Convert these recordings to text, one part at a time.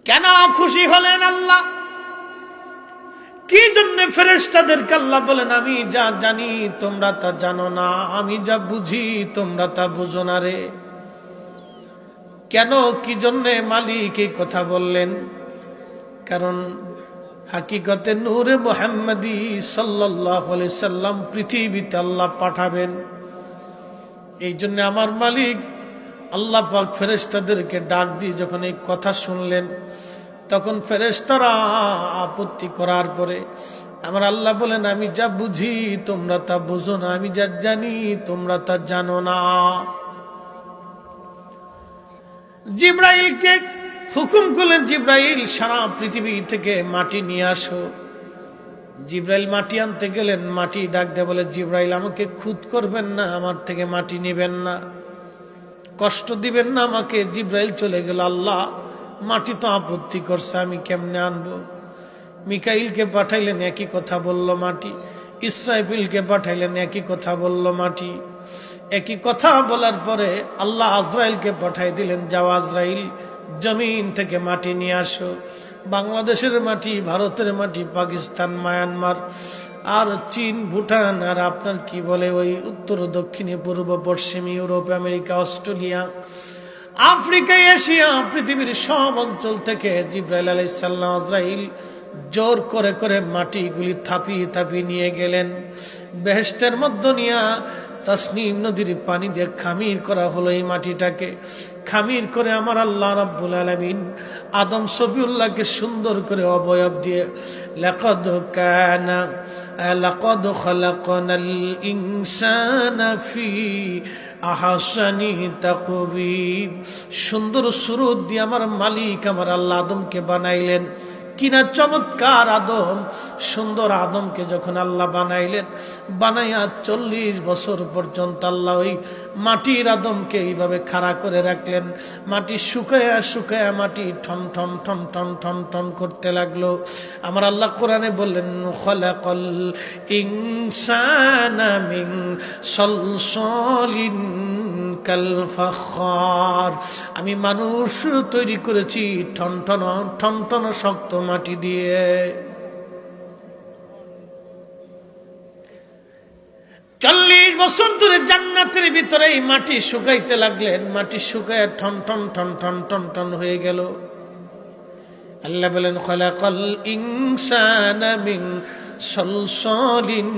কেন খুশি হলেন আল্লাহ? কি জন্য ফেরেশতাদেরকে আল্লাহ বলেন আমি যা জানি তোমরা তা জানো না, আমি যা বুঝি তোমরা তা বুঝো না রে। কেন, কি জন্য মালিক এই কথা বললেন? কারণ হাকিকতে নূরে মুহাম্মদী সাল্লাল্লাহু আলাইহি সাল্লাম পৃথিবীতে আল্লাহ পাঠাবেন। এই জন্য আমার মালিক আল্লাহ পাক ফেরেশতাদেরকে ডাক দিয়ে যখন এই কথা শুনলেন, তখন ফেরেশতারা আপত্তি করার পরে আমার আল্লাহ বলেন আমি যা বুঝি তোমরা তা বুঝো না, আমি যা জানি তোমরা তা জানো না। জিব্রাইলকে হুকুম করলেন, জিব্রাইল সারা পৃথিবী থেকে মাটি নিয়ে আসো। জিব্রাইল মাটি আনতে গেলেন, মাটি ডাক দিয়ে বলে জিব্রাইল আমাকে খুদ করবেন না, আমার থেকে মাটি নেবেন না, কষ্ট দিবেন না আমাকে। জিব্রাইল চলে গেল। আল্লাহ মাটি তো আপত্তি করছে, আমি কেমনে আনবো? মিকাইলকে পাঠাইলেন, একই কথা বলল মাটি। ইসরাফিলকে পাঠাইলেন, একই কথা বলল মাটি। একই কথা বলার পরে আল্লাহ আজরাইলকে পাঠাই দিলেন, যাও আজরাইল জমিন থেকে মাটি নিয়ে আসো। বাংলাদেশের মাটি, ভারতের মাটি, পাকিস্তান, মায়ানমার আর চীন, ভুটান আর আপনার কি বলে ওই উত্তর দক্ষিণে পূর্ব পশ্চিম Europe, America, Australia, Africa, Asia, পৃথিবীর সব অঞ্চল থেকে জিব্রাইল আলাইহিস সালাম আজরাইল জোর করে করে মাটিগুলি থাপিয়ে থাপিয়ে নিয়ে গেলেন। বেহেশতের মধ্যে নিয়ে তাসনিম নদীর পানি দিয়ে খামির করা হলো এই মাটিটাকে। খামির করে আমার আল্লাহ রাব্বুল আলামিন আদম সফিউল্লাহকে সুন্দর করে অবয়ব দিয়ে লাকাদ খালাকনাল ইনসানা ফি আহসানি তাকবীর, সুন্দর সুরত দিয়ে আমার মালিক আমার আল্লাহ আদমকে বানাইলেন। কিনা চমৎকার আদম, সুন্দর আদমকে যখন আল্লাহ বানাইলেন, বানাইয়া 40 বছর পর্যন্ত আল্লাহ ওই মাটির আদমকে এইভাবে খাড়া করে রাখলেন। মাটি শুকায়া শুকায়া মাটি ঠন ঠন ঠন ঠন ঠন ঠন করতে লাগলো। আমার আল্লাহ কোরআনে বললেন খালাকাল ইনসানা মিন সালসালিন কাল ফাখার, আমি মানুষ তৈরি করেছি ঠনঠন ঠনঠন শক্ত মাটি দিয়ে। 40 বছর ধরে জান্নাতের ভিতরে এই মাটি শুকাইতে লাগলেন। মাটি শুকায় ঠন ঠন ঠন ঠন ঠন ঠন হয়ে গেল। আল্লাহ বলেন খালাকাল ইনসানা মিন সালসালিন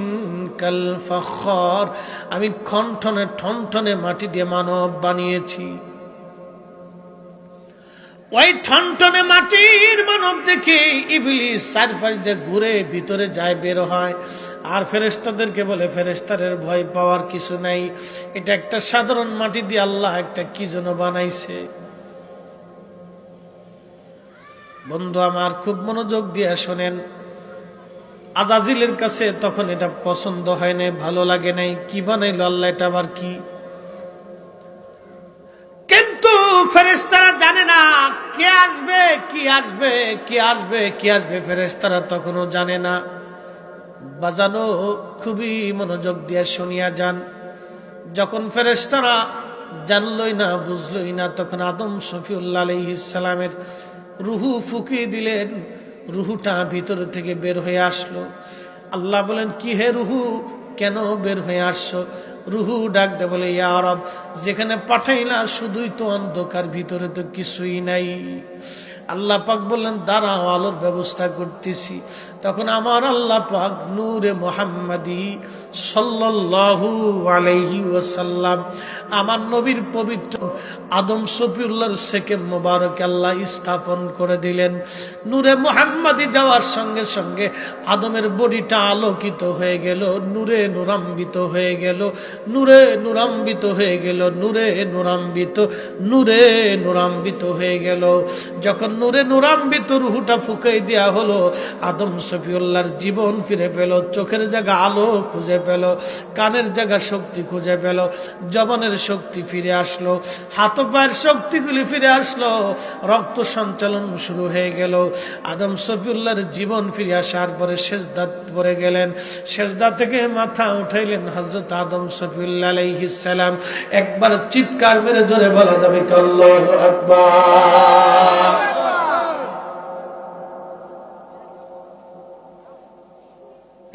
কাল ফাখার, আমি ঠনঠনে ঠনঠনে মাটি দিয়ে মানব বানিয়েছি। ওই ঠনঠনে মাটির মানব দেখে ইবলিস চারপাশ দিয়ে ঘুরে ভিতরে যায়, বের হয়। আর ফেরেশতাদেরকে বলে ফেরেশতাদের ভয় পাওয়ার কিছু নাই, এটা একটা সাধারণ মাটি দিয়ে আল্লাহ একটা কি যেন বানাইছে। বন্ধু আমার খুব মনোযোগ দিয়ে শোনেন, আজাজিলের কাছে তখন এটা পছন্দ হয় নাই, ভালো লাগে নাই, কি বানাইলো আল্লাহ, এটা আবার কি? কিন্তু ফেরেশতারা জানে না কে আসবে, কি আসবে, কি আসবে, কি আসবে, ফেরেশতারা তখনও জানে না। বাজানো খুবই মনোযোগ দিয়ে শুনিয়া যান। যখন ফেরেশতারা জানলই না, বুঝলই না, তখন আদম শফিউল্লাহ আলাইহিস সালামের রুহু ফুকিয়ে দিলেন। রুহুটা ভিতর থেকে বের হয়ে আসলো। আল্লাহ বলেন কি হে রুহু, কেন বের হয়ে আসছো? রুহু ডাক দে বলে ইয়া রব, যেখানে পাঠাইলা শুধুই তো অন্ধকার, ভিতরে তো কিছুই নাই। আল্লাহ পাক বললেন দাঁড়াও, আলোর ব্যবস্থা করতেছি। তখন আমার আল্লাহ পাক নূরে মুহাম্মাদি সাল্লাল্লাহু আলাইহি ওয়াসাল্লাম আমার নবীর পবিত্র আদম শফিউল্লাহর সেকেন্ড মোবারক আল্লাহ স্থাপন করে দিলেন। নূরে মুহাম্মাদি যাওয়ার সঙ্গে সঙ্গে আদমের বডিটা আলোকিত হয়ে গেল, নূরে নূরান্বিত হয়ে গেল, নূরে নূরান্বিত হয়ে গেল, নূরে নূরান্বিত, নূরে নূরান্বিত হয়ে গেল। যখন নূরে নূরান্বিত রুহুটা ফুঁকাই দেয়া হলো, আদম শফিউল্লাহর জীবন ফিরে পেল, চোখের জায়গা আলো খুঁজে পেল, কানের জায়গা শক্তি খুঁজে পেল, জবানের শক্তি ফিরে আসলো, হাত পায়ের শক্তিগুলি ফিরে আসলো, রক্ত সঞ্চালন শুরু হয়ে গেল। আদম শফিউল্লাহর জীবন ফিরে আসার পরে সেজদা পড়ে গেলেন। সেজদা থেকে মাথা উঠাইলেন হযরত আদম শফিউল্লাহ আলাইহিস সালাম। একবার চিৎকার মেরে জোরে বলা যাবে আল্লাহু আকবার।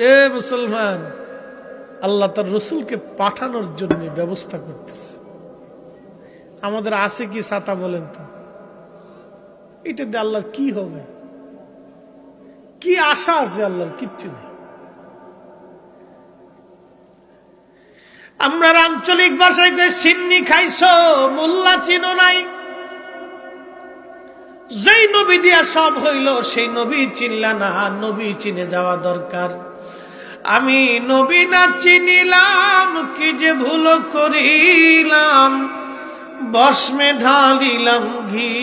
এ মুসলমান, আল্লাহ তার রসুলকে পাঠানোর জন্য ব্যবস্থা করতেছে। আমাদের আছে কি ছাতা বলেন তো? এটা দিয়ে আল্লাহর কি হবে? কি আশা আছে? আল্লাহর কিচ্ছু নেই। আমরা আঞ্চলিক ভাষায় কই সিন্নি খাইছো, মোল্লা চিনো নাই। যেই নবী দিয়া সব হইল সেই নবী চিনলা না, নবী চিনে যাওয়া দরকার। আমি নবী না চিনিলাম, কি যে ভুল করিলাম, ভস্মে ঢালিলাম ঘি।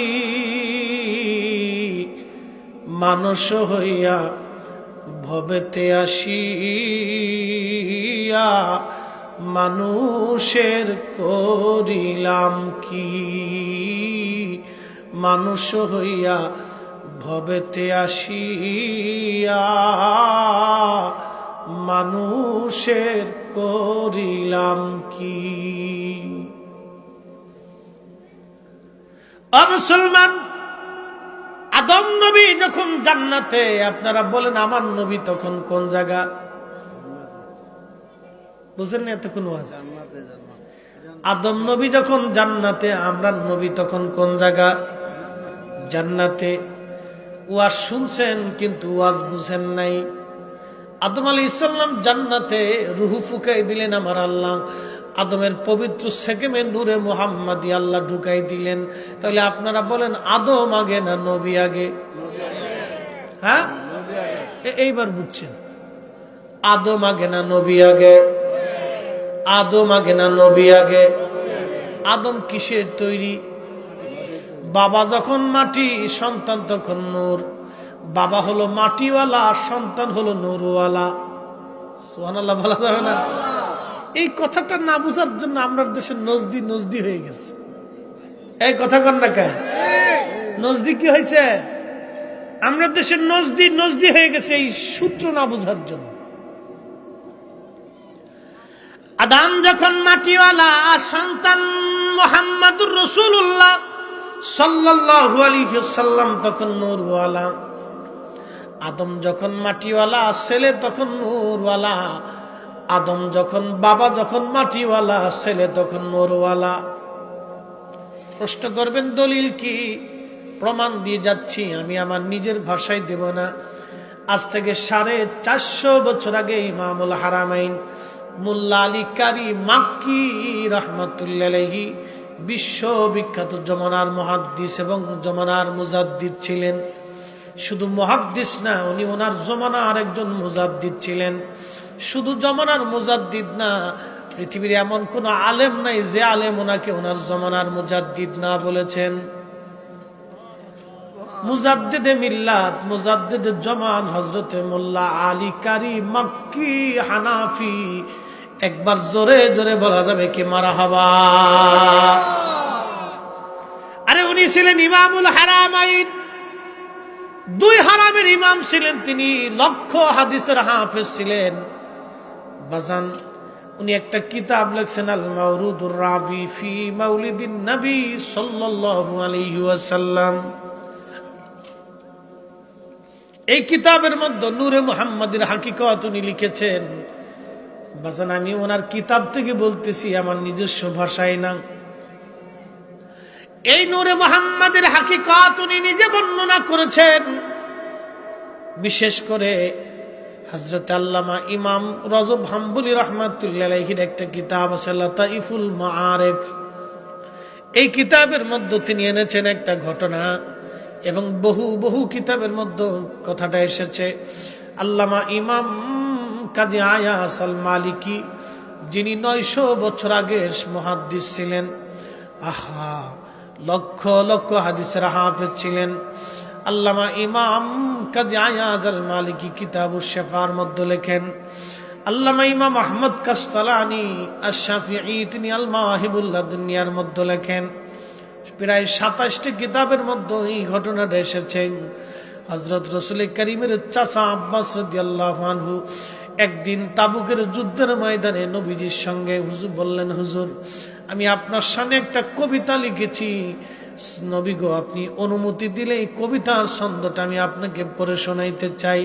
মানুষ হইয়া ভবেতে আসিয়া মানুষের করিলাম কি। মানুষ হইয়া ভবেতে আসিয়া মানুষের করিলাম কি। মুসলমান, আদম নবী যখন জান্নাতে, আপনারা বলেন আমার নবী তখন কোন জায়গা? বুঝেন না এতক্ষণ ওয়াজ? আদম নবী যখন জান্নাতে, আমরা নবী তখন কোন জায়গা? জান্নাতে। ওয়াজ শুনছেন কিন্তু ওয়াজ বুঝেন নাই। আদম আলাইহিস সালাম জান্নাতে রুহু ফুকাই দিলেন আমার আল্লাহ, আদমের পবিত্র সেকেমে নূরে মুহাম্মাদি আল্লাহ ঢুকাই দিলেন। তাহলে আপনারা বলেন আদম আগে না নবী আগে? হ্যাঁ, এইবার বুঝছেন। আদম আগে না নবী আগে? আদম আগে না নবী আগে? আদম কিসের তৈরি? বাবা যখন মাটি, সন্তান তখন নূর। বাবা হলো মাটিওয়ালা, সন্তান হলো নূরওয়ালা। সুবহানাল্লাহ বলা যাবে না? এই কথাটা না বুঝার জন্য আমরা দেশে নজদি নজদি হয়ে গেছে। এই কথা কন না কেন? নজদি কি হয়েছে? আমরা দেশে নজদি নজদি হয়ে গেছে এই সূত্র না বুঝার জন্য। আদম যখন মাটিওয়ালা, সন্তান মুহাম্মাদুর রাসূলুল্লাহ সাল্লাল্লাহু আলাইহি ওয়াসাল্লাম তখন নূরওয়ালা। আদম যখন মাটিওয়ালা, ছেলে তখন নূরওয়ালা। আদম যখন, বাবা যখন মাটিওয়ালা, ছেলে তখন নূরওয়ালা। প্রশ্ন করবেন দলিল কি? প্রমাণ দিয়ে যাচ্ছি, আমি আমার নিজের ভাষায় দেব না। আজ থেকে 450 বছর আগে ইমামুল হারামাইন মুল্লা আলী কারি মাক্কি রাহমাতুল্লাহি আলাইহি বিশ্ববিখ্যাত জমানার মুহাদ্দিস এবং জমানার মুজাদ্দিদ ছিলেন। শুধু মুহাদ্দিস না, উনি ওনার জমানার একজন মুজাদ্দিদ ছিলেন। শুধু জমানার মুজাদ্দিদ না, পৃথিবীর এমন কোন আলেম নাই যে আলেম ওনাকে ওনার জমানার মুজাদ্দিদ না বলেছেন। মুজাদ্দিদে মিল্লাত, মুজাদ্দিদে জমান হযরতে মোল্লা আলী কারি মাক্কি হানাফি। একবার জোরে জোরে বলা যাবে কি মারহাবা? আরে উনি ছিলেন ইমামুল হারামাইন, 2 হারামের ইমাম ছিলেন তিনি, লক্ষ হাদিসের হাফেজ ছিলেন। বাজান, উনি একটা কিতাব লিখছেন আল মাওরুদুর রাবি ফি মাউলিদিন নবী সাল্লাল্লাহু আলাইহি ওয়াসাল্লাম। এই কিতাবের মধ্যে নূরে মুহাম্মাদের হাকিকত উনি লিখেছেন। বাজান, আমি ওনার কিতাব থেকে বলতেছি, আমার নিজস্ব ভাষায় না। এই নূরে মুহাম্মাদের হাকিকত উনি নিজে বর্ণনা করেছেন। বিশেষ করে হযরত আল্লামা ইমাম রজব হাম্বলি রাহমাতুল্লাহি আলাইহির একটা কিতাব আছে লাতাইফুল মাআরিফ। এই কিতাবের মধ্যে তিনি এনেছেন একটা ঘটনা, এবং বহু বহু কিতাবের মধ্যে কথাটা এসেছে। আল্লামা ইমাম কাজী আয়াস আল মালিকি, যিনি 900 বছর আগের মুহাদ্দিস ছিলেন, আহা, লক্ষ লক্ষ হাদিসের হাফেজ ছিলেন। আল্লামা ইমাম কাজী আয়াজ আল মালিকি কিতাবুশ শিফার মধ্যে লেখেন, আল্লামা ইমাম আহমদ কাসতালানি আশ-শাফিঈ তিনি আল মাওয়াহিবুল্লাহ দুনিয়ার মধ্যে লেখেন। প্রায় 27টি কিতাবের মধ্যে এই ঘটনাটা এসেছে। হযরত রাসূল কারীমের চাচা আব্বাস রাদিয়াল্লাহু আনহু একদিন তাবুকের যুদ্ধের ময়দানে নবীজির সঙ্গে হুজুর বললেন, হুজুর, আমি আপনার সামনে একটা কবিতা লিখেছি, নবী গো, আপনি অনুমতি দিলে এই কবিতার ছন্দটা আমি আপনাকে পড়ে শোনাইতে চাই।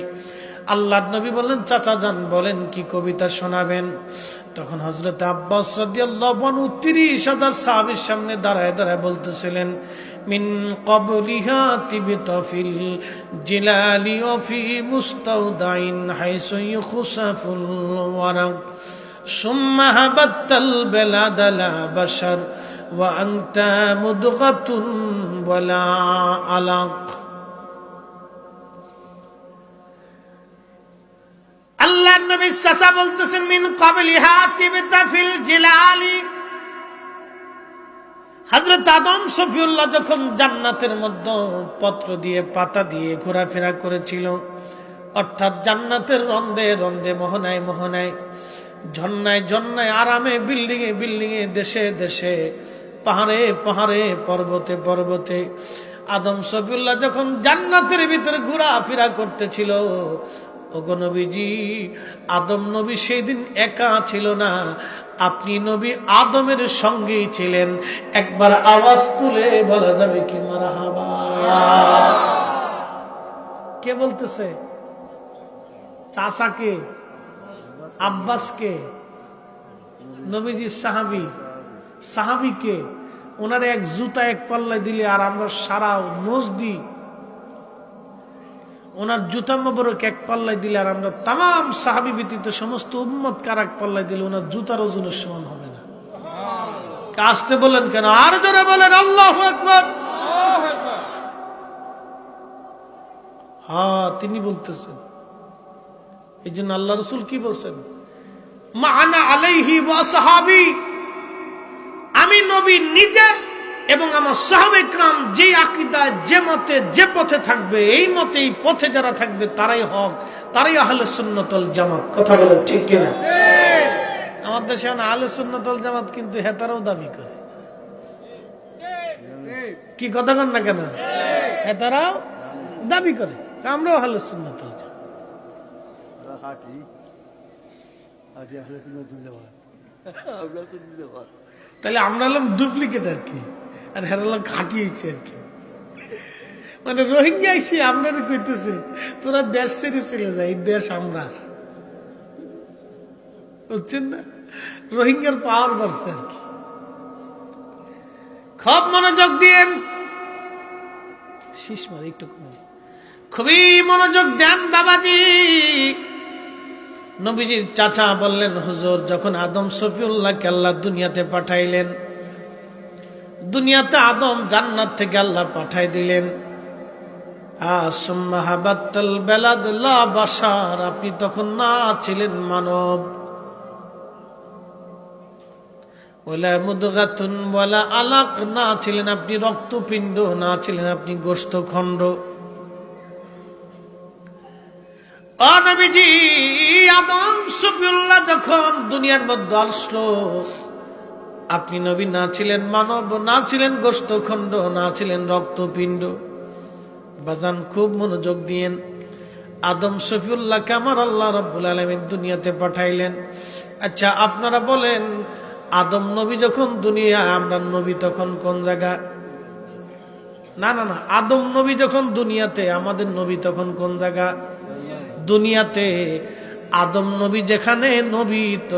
আল্লাহর নবী বললেন, চাচা যান বলেন কি কবিতা শোনাবেন। তখন হযরত আব্বাস রাদিয়াল্লাহু আনহু ৩০,০০০ সাহাবীর সামনে দাঁড়ায় দাঁড়ায় বলতেছিলেন, মিন ক্বাবলিহা তিবতা ফিল জিলালি ওয়া ফি মুস্তাওদাইন হাইসু ইউখসাফুল ওয়ারাক সুম্মা হাবাতাল বালাদা লা বাশার ওয়া আনতা মুদগাতুন ওয়ালা আলাক। আল্লাহ নবী চাচা বলতেছেন, মিন ক্বাবলিহা তিবতা ফিল জিলালি। হযরত আদম সফিউল্লাহ যখন জান্নাতের মধ্যে পত্র দিয়ে পাতা দিয়ে ঘোরাফেরা করেছিল, অর্থাৎ জান্নাতের রন্ধে রন্ধে মোহনায় মোহনায় ঝর্ণায় ঝর্ণায় আরামে বিল্ডিংয়ে বিল্ডিংয়ে দেশে দেশে পাহাড়ে পাহাড়ে পর্বতে পর্বতে আদম সফিউল্লাহ যখন জান্নাতের ভিতরে ঘোরাফেরা করতেছিল, ওগো নবীজি, আদম নবী সেই দিন একা ছিল না, আপনি নবী আদমের সঙ্গেই ছিলেন। একবার আওয়াজ তুলে বলা যাবে কি মারহাবা? কে বলতেছে? চাচাকে, আব্বাসকে, নবীজি সাহাবী, সাহাবীকে। ওনার এক জুতা এক পাল্লায় দিলে আর আমরা সারা নোজ দিই, ওনার জুতা মোবারক এক পাল্লায় দিলে আর আমরা তাম সাহাবী ব্যতীত সমস্ত উম্মত কার এক পাল্লায় দিলে ওনার জুতার ওজনের সমান হবে না। আসতে বলেন কেন? আর জোরে বলেন আল্লাহু আকবার। হ্যাঁ, তিনি বলতেছেন। এই জন্য আল্লাহ রাসূল কি বলছেন? মা আনা আলাইহি ওয়া সাহাবী, আমি নবী নিজে এবং আমার সাহাবায়ে কেরাম যে আকীদা, যে মতে, যে পথে থাকবে, এই মতে এই পথে যারা থাকবে তারাই হক, তারাই আহলে সুন্নাত ওয়াল জামাত। কথা বলেন ঠিক কিনা? আমাদের দেশে আহলে সুন্নাত ওয়াল জামাত কিন্তু হেতারাও দাবি করে। কি কথা কন না কেন? হেতারাও দাবি করে আমরাও আহলে সুন্নাত ওয়াল জামাত। তাহলে আমরা হলাম ডুপ্লিকেট আর কি, আর হেরালাম খাটিয়েছে আর কি। মানে রোহিঙ্গা এসে আপনারা কইতেছে তোরা দেশ ছেড়ে চলে যায়, এই দেশ আমরা, বুঝছেন না? রোহিঙ্গার পাওয়ার বাড়ছে আর কি। খুব মনোযোগ দিয়েন, শীষ মারে একটু খুবই মনোযোগ দেন বাবাজি। নবীজির চাচা বললেন, হুজুর, যখন আদম সফিউল্লাহকে আল্লাহ দুনিয়াতে পাঠাইলেন, দুনিয়াতে আদম জান্নাত থেকে আল্লাহ পাঠাই দিলেন, সুম্মা হাবাতাল বালাদ লা বাশার, আপনি তখন না ছিলেন মানব, ওয়ালা মুদগাতুন ওয়ালা আলাক, না ছিলেন আপনি রক্তপিণ্ড, না ছিলেন আপনি গোশতখণ্ড। ও নবীজি, আদম সফিউল্লাহ যখন দুনিয়ার মধ্যে আসলো, আপনি নবী না ছিলেন মানব, না ছিলেন গোশতখণ্ড, না ছিলেন রক্তপিণ্ড। বাজান খুব মনোযোগ দিয়েন। আদম সফিউল্লাহকে আমার আল্লাহ রাব্বুল আলামিন দুনিয়াতে পাঠাইলেন। আচ্ছা, আপনারা বলেন, আদম নবী যখন দুনিয়া, আমরা নবী তখন কোন জায়গা? না না না, আদম নবী যখন দুনিয়াতে, আমাদের নবী তখন কোন জায়গা? দুনিয়াতে। আদম নবী যেখানে, নবী তো